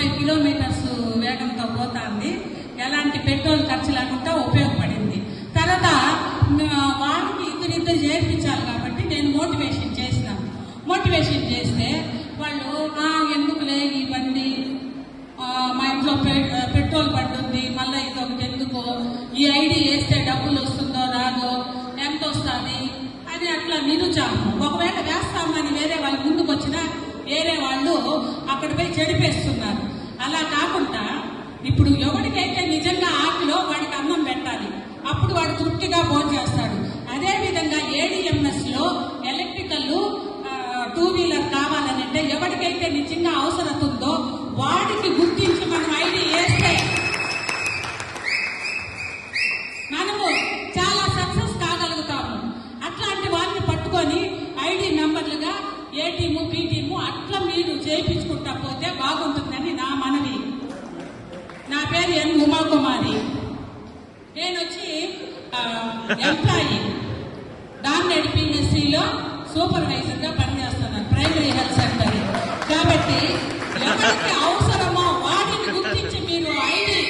130 kilometres వేగంతో పోతుంది. ఎలాంటి పెట్రోల్ ఖర్చు లేకుండా ఉపయోగపడింది. తర్వాత వాడికి ఇద్దరిద్దరు చేర్పించాలి కాబట్టి నేను మోటివేషన్ చేసినాను. మోటివేషన్ చేస్తే వాళ్ళు ఎందుకులే ఈ బండి, మా ఇంట్లో పెట్రోల్ బండి ఉంది, మళ్ళీ ఇదొకటి ఎందుకు, ఈ ఐడి వేస్తే డబ్బులు వస్తుందో రాదో, ఎంత వస్తుంది అని అట్లా నిరుచాము. ఒకవేళ వేస్తామని వేరే వాళ్ళు ముందుకు వచ్చినా వేరే వాళ్ళు అక్కడ పోయి చెడిపేస్తున్నారు. అలా కాకుండా ఇప్పుడు ఎవరికైతే నిజంగా ఆటలో వాడికి అన్నం పెట్టాలి, అప్పుడు వాడు తృప్తిగా భోజనం చేస్తాడు. అదేవిధంగా ఏడిఎంఎస్ లో ఎలక్ట్రికల్ 2 వీలర్ కావాలనంటే ఎవరికైతే నిజంగా అవసరం ఉందో వాడికి గుర్తించి మనం ఐడి వేస్తే మనము చాలా సక్సెస్ కాగలుగుతాము. అట్లాంటి వారిని పట్టుకొని ఐడి నంబర్లుగా ఏ టీము బి టీము అట్లా మీరు చేయించుకుంటా పోతే బాగుంటుందని నా మనవి. నా పేరు ఎన్ ఉమాకుమారి. నేను వచ్చి ఎంప్లాయీ డామినేట్ పిఎస్సిలో సూపర్వైజర్గా పనిచేస్తున్నాను, ప్రైమరీ హెల్త్ సెంటర్. కాబట్టి ఎవరికి అవసరమో వాటిని గుర్తించి మీరు ఐడి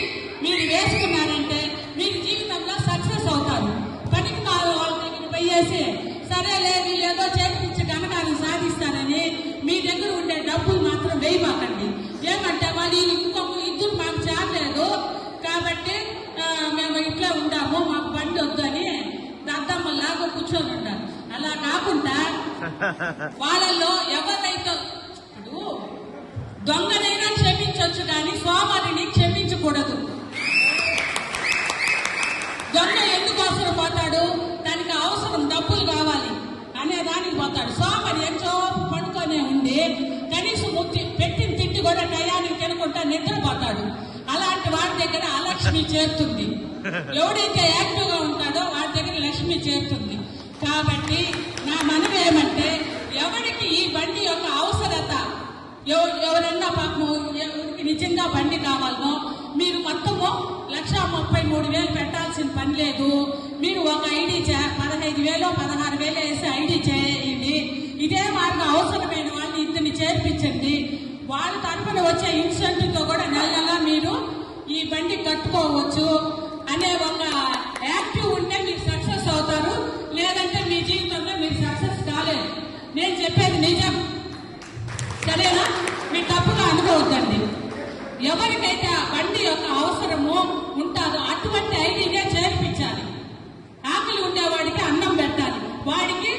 మీరు వేసుకున్నారంటే మీరు జీవితంలో సక్సెస్ అవుతారు. పనికి వాళ్ళ దగ్గర పోయేసి సరేలే వీళ్ళు ఏదో చేర్పించి ఘనకార్యం సాధిస్తారని మీ దగ్గర ఉండే డబ్బులు మాత్రం వేయమాకండి. ఏమంటే వాళ్ళు ఇద్దరు మాకు చాలేదు కాబట్టి మేము ఇట్లా ఉండాము, మాకు బండి వద్దు అని దద్దమ్మలాగా కూర్చొని ఉంటారు. అలా కాకుండా వాళ్ళలో ఎవరైతే ఇప్పుడు దొంగనైనా క్షమించవచ్చు కానీ సోమరిని క్షమించకూడదు. దొంగ ఎందుకు అవసరం పోతాడు, దానికి అవసరం డబ్బులు కావాలి అనే దానికి పోతాడు. సోమరి ఎంతో పడుకొనే ఉండి కనీసం పెట్టిన తిండి కూడా టయానికి తినకుండా నిద్రపోతాడు. అలాంటి వాడి దగ్గర అలక్ష్మి చేరుతుంది. ఎవడైతే యాక్టివ్ గా ఉంటాడో వాడి దగ్గర లక్ష్మి చేరుతుంది. కాబట్టి నా మనవి ఏమంటే ఎవరికి ఈ బండి యొక్క అవసరత, ఎవరన్నా పాపము ఎవరికి నిజంగా బండి కావాలనో మీరు మొత్తము 1,33,000 పెట్టాల్సిన పని లేదు. మీరు ఒక ఐడి 15,000 16,000 వేసి ఐడి చేయండి. ఇదే మార్గం అవసరమైన వాళ్ళని ఇద్దరిని చేర్పించండి. వాళ్ళ తరఫున వచ్చే ఇన్సెంటివ్ తో కూడా నెలగా మీరు ఈ బండి కట్టుకోవచ్చు అనే ఒక యాక్టివ్ ఉంటే మీరు సక్సెస్ అవుతారు. లేదంటే మీ జీవితంలో మీరు సక్సెస్ కాలేదు. నేను చెప్పేది నిజం, సరేనా? మీరు తప్పుగా అనుకోవద్దండి. ఎవరికైతే ఆ బండి యొక్క అవసరమో ఉంటుందో అటువంటి ఐడినే చేర్పించాలి. ఆకలి ఉండేవాడికి అన్నం పెట్టాలి, వాడికి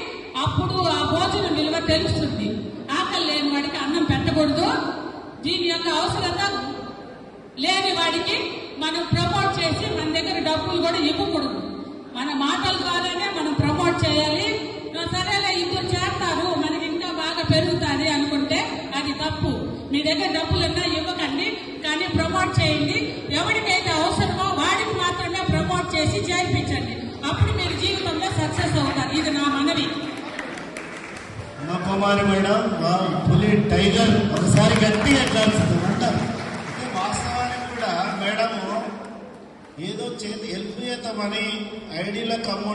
అప్పుడు ఆ భోజనం విలువ తెలుస్తుంది. ఆకలి లేని వాడికి అన్నం పెట్టకూడదు. దీని యొక్క అవసరత లేని వాడికి మనం ప్రమోట్ చేసి మన దగ్గర డబ్బులు కూడా ఇవ్వకూడదు. మన మాటల ద్వారానే మనం ప్రమోట్ చేయాలి. సరేలే ఇద్దరు చేస్తారు మనకి ఇంకా బాగా పెరుగుతుంది అనుకుంటే అది తప్పు. మీ దగ్గర డబ్బులన్నా ఇవ్వకండి, కానీ ప్రమోట్ చేయండి. ఎవరికైతే అవసరమో వాడికి మాత్రమే ప్రమోట్ చేసి చేర్పించండి. అప్పుడు మీరు జీవితంలో సక్సెస్ అవుతారు. ఇది నా మనవి. కుమారి మేడం, పులి టైగర్ ఒకసారి గట్టిగా ఎట్లాల్సింది అంటారు. వాస్తవానికి కూడా మేడము ఏదో చేతి హెల్ప్ చేద్దామని ఐడీలకు అమౌంట్